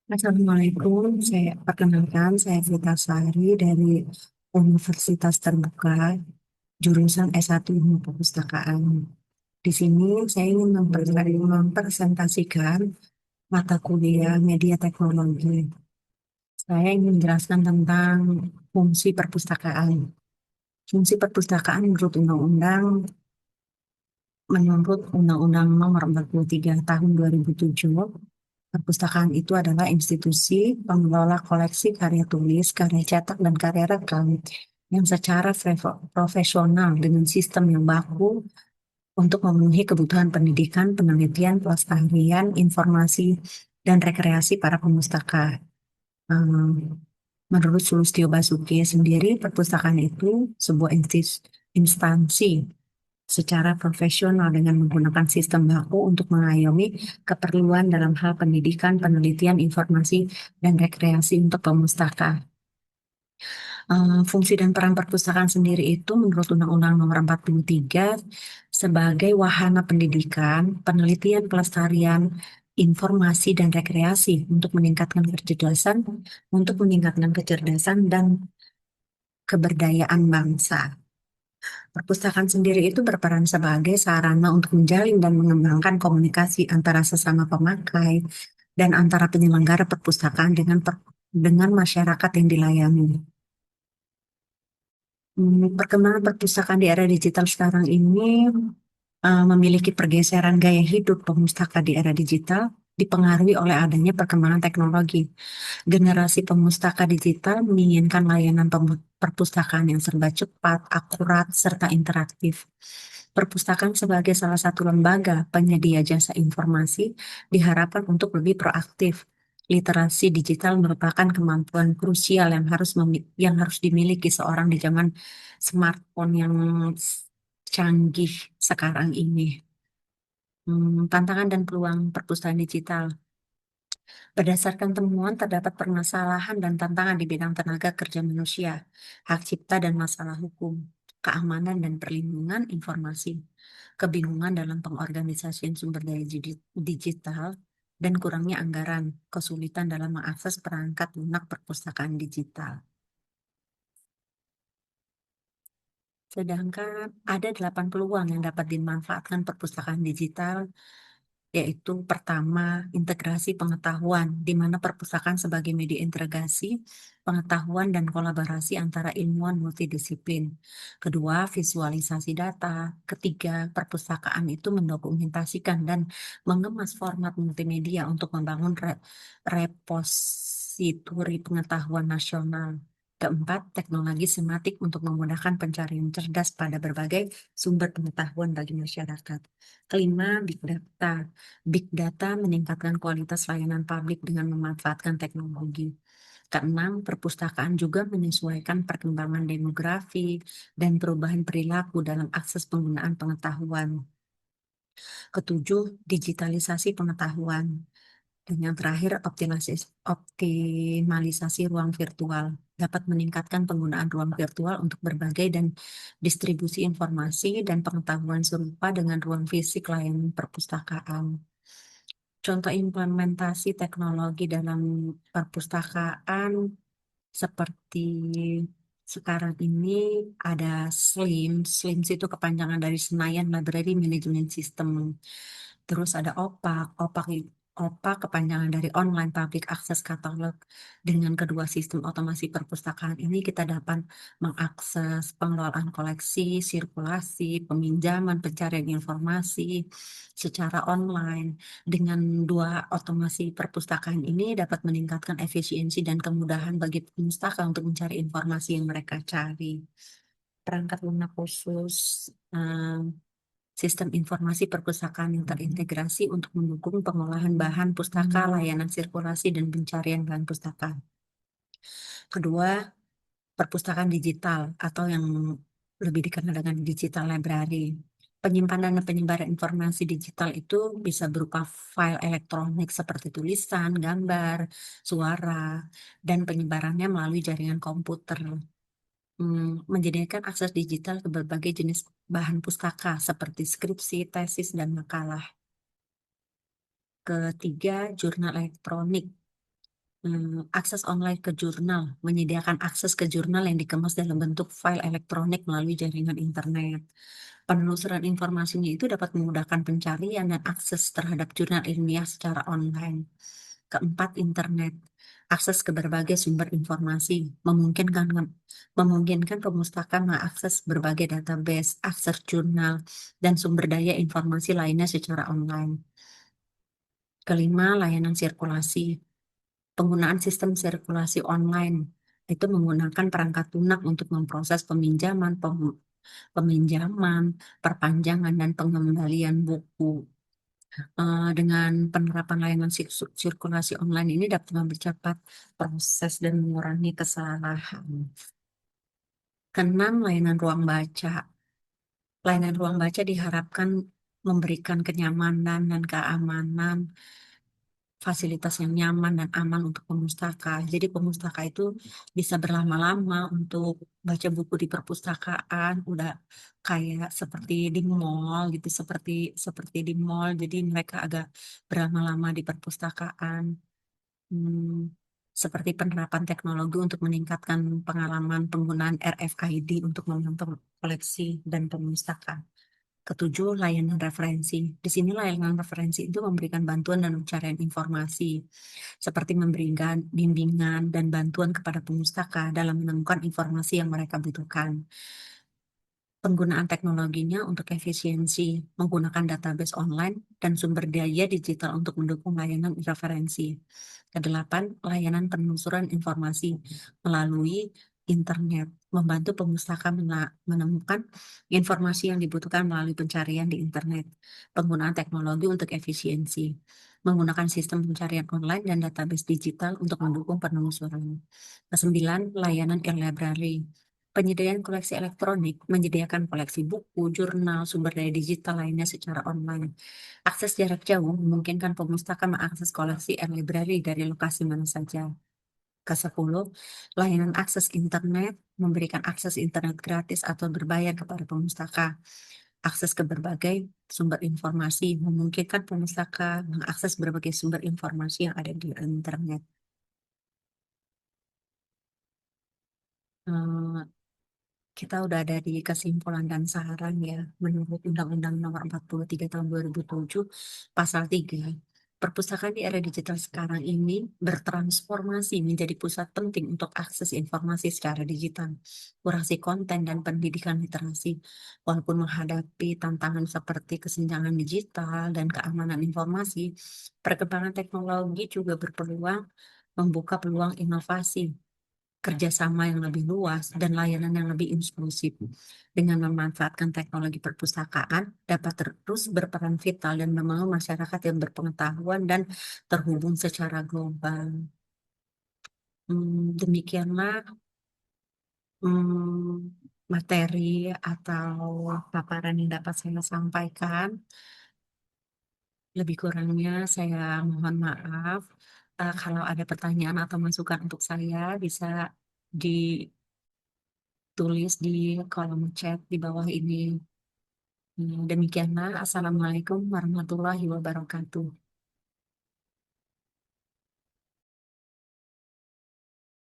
Assalamualaikum, saya perkenalkan, saya Vita Sari dari Universitas Terbuka, jurusan S1 Ilmu Perpustakaan. Di sini saya ingin mempresentasikan mata kuliah media teknologi. Saya ingin menjelaskan tentang fungsi perpustakaan. Fungsi perpustakaan menurut Undang-Undang Nomor 43 Tahun 2007, perpustakaan itu adalah institusi pengelola koleksi karya tulis, karya cetak, dan karya rekam yang secara profesional dengan sistem yang baku untuk memenuhi kebutuhan pendidikan, penelitian, pelestarian, informasi, dan rekreasi para pemustaka. Hmm, Menurut Sulistyo Basuki sendiri, perpustakaan itu sebuah instansi secara profesional dengan menggunakan sistem baku untuk mengayomi keperluan dalam hal pendidikan, penelitian, informasi, dan rekreasi untuk pemustaka. Fungsi dan peran perpustakaan sendiri itu menurut Undang-Undang Nomor 43 sebagai wahana pendidikan, penelitian, pelestarian, informasi, dan rekreasi untuk meningkatkan kecerdasan dan keberdayaan bangsa. Perpustakaan sendiri itu berperan sebagai sarana untuk menjalin dan mengembangkan komunikasi antara sesama pemakai dan antara penyelenggara perpustakaan dengan masyarakat yang dilayani. Perkembangan perpustakaan di era digital sekarang ini memiliki pergeseran gaya hidup pemustaka di era digital dipengaruhi oleh adanya perkembangan teknologi. Generasi pemustaka digital menginginkan layanan perpustakaan yang serba cepat, akurat, serta interaktif. Perpustakaan sebagai salah satu lembaga penyedia jasa informasi diharapkan untuk lebih proaktif. Literasi digital merupakan kemampuan krusial yang harus dimiliki seorang di zaman smartphone yang canggih sekarang ini. Tantangan dan peluang perpustakaan digital. Berdasarkan temuan, terdapat permasalahan dan tantangan di bidang tenaga kerja manusia, hak cipta dan masalah hukum, keamanan dan perlindungan informasi, kebingungan dalam pengorganisasian sumber daya digital, dan kurangnya anggaran, kesulitan dalam mengakses perangkat lunak perpustakaan digital. Sedangkan ada 8 peluang yang dapat dimanfaatkan perpustakaan digital, yaitu pertama, integrasi pengetahuan, di mana perpustakaan sebagai media integrasi, pengetahuan dan kolaborasi antara ilmuwan multidisiplin. Kedua, visualisasi data. Ketiga, perpustakaan itu mendokumentasikan dan mengemas format multimedia untuk membangun repositori pengetahuan nasional. Keempat, teknologi sematik untuk memudahkan pencarian cerdas pada berbagai sumber pengetahuan bagi masyarakat. Kelima, Big Data. Big Data meningkatkan kualitas layanan publik dengan memanfaatkan teknologi. Keenam, perpustakaan juga menyesuaikan perkembangan demografi dan perubahan perilaku dalam akses penggunaan pengetahuan. Ketujuh, digitalisasi pengetahuan. Dan yang terakhir, optimalisasi ruang virtual dapat meningkatkan penggunaan ruang virtual untuk berbagai dan distribusi informasi dan pengetahuan serupa dengan ruang fisik layanan perpustakaan. Contoh implementasi teknologi dalam perpustakaan seperti sekarang ini ada SLIMS. SLIMS itu kepanjangan dari Senayan Library Management System. Terus ada OPAC. OPAC kepanjangan dari Online Public Access Catalog. Dengan kedua sistem otomasi perpustakaan ini kita dapat mengakses pengelolaan koleksi, sirkulasi, peminjaman, pencarian informasi secara online. Dengan dua otomasi perpustakaan ini dapat meningkatkan efisiensi dan kemudahan bagi pustaka untuk mencari informasi yang mereka cari. Perangkat lunak khusus, eh, sistem informasi perpustakaan yang terintegrasi untuk mendukung pengolahan bahan pustaka, layanan sirkulasi, dan pencarian bahan pustaka. Kedua, perpustakaan digital atau yang lebih dikenal dengan digital library. Penyimpanan dan penyebaran informasi digital itu bisa berupa file elektronik seperti tulisan, gambar, suara, dan penyebarannya melalui jaringan komputer. Menjadikan akses digital ke berbagai jenis bahan pustaka seperti skripsi, tesis, dan makalah. Ketiga, jurnal elektronik. Akses online ke jurnal, menyediakan akses ke jurnal yang dikemas dalam bentuk file elektronik melalui jaringan internet. Penelusuran informasinya itu dapat memudahkan pencarian dan akses terhadap jurnal ilmiah secara online. Keempat, internet. Akses ke berbagai sumber informasi memungkinkan pemustakaan mengakses berbagai database, akses jurnal, dan sumber daya informasi lainnya secara online. Kelima, layanan sirkulasi. Penggunaan sistem sirkulasi online itu menggunakan perangkat lunak untuk memproses peminjaman, perpanjangan, dan pengembalian buku. Dengan penerapan layanan sirkulasi online ini dapat mempercepat proses dan mengurangi kesalahan. Keenam, layanan ruang baca. Layanan ruang baca diharapkan memberikan kenyamanan dan keamanan, fasilitas yang nyaman dan aman untuk pemustaka. Jadi pemustaka itu bisa berlama-lama untuk baca buku di perpustakaan, udah kayak seperti di mall gitu, seperti seperti di mall. Jadi mereka agak berlama-lama di perpustakaan. Hmm, Seperti penerapan teknologi untuk meningkatkan pengalaman penggunaan RFID untuk memantau koleksi dan perpustakaan. Ketujuh, layanan referensi. Di sini layanan referensi itu memberikan bantuan dan pencarian informasi, seperti memberikan bimbingan dan bantuan kepada pemustaka dalam menemukan informasi yang mereka butuhkan. Penggunaan teknologinya untuk efisiensi, menggunakan database online dan sumber daya digital untuk mendukung layanan referensi. Kedelapan, layanan penelusuran informasi melalui internet, membantu pemustaka menemukan informasi yang dibutuhkan melalui pencarian di internet. Penggunaan teknologi untuk efisiensi, menggunakan sistem pencarian online dan database digital untuk mendukung penelusuran. Kesembilan, layanan e-library. Penyediaan koleksi elektronik menyediakan koleksi buku, jurnal, sumber daya digital lainnya secara online. Akses jarak jauh memungkinkan pemustaka mengakses koleksi e-library dari lokasi mana saja. Kesepuluh, layanan akses internet memberikan akses internet gratis atau berbayar kepada pemustaka. Akses ke berbagai sumber informasi memungkinkan pemustaka mengakses berbagai sumber informasi yang ada di internet. Eh, Kita udah ada di kesimpulan dan saran ya, menurut Undang-Undang Nomor 43 Tahun 2007, Pasal 3. Perpustakaan di era digital sekarang ini bertransformasi menjadi pusat penting untuk akses informasi secara digital, kurasi konten, dan pendidikan literasi. Walaupun menghadapi tantangan seperti kesenjangan digital dan keamanan informasi, perkembangan teknologi juga berpeluang membuka peluang inovasi, kerjasama yang lebih luas, dan layanan yang lebih inklusif. Dengan memanfaatkan teknologi perpustakaan, dapat terus berperan vital dan membangun masyarakat yang berpengetahuan dan terhubung secara global. Demikianlah materi atau paparan yang dapat saya sampaikan. Lebih kurangnya saya mohon maaf. Kalau ada pertanyaan atau masukan untuk saya, bisa di tulis di kolom chat di bawah ini. Demikianlah. Assalamualaikum warahmatullahi wabarakatuh.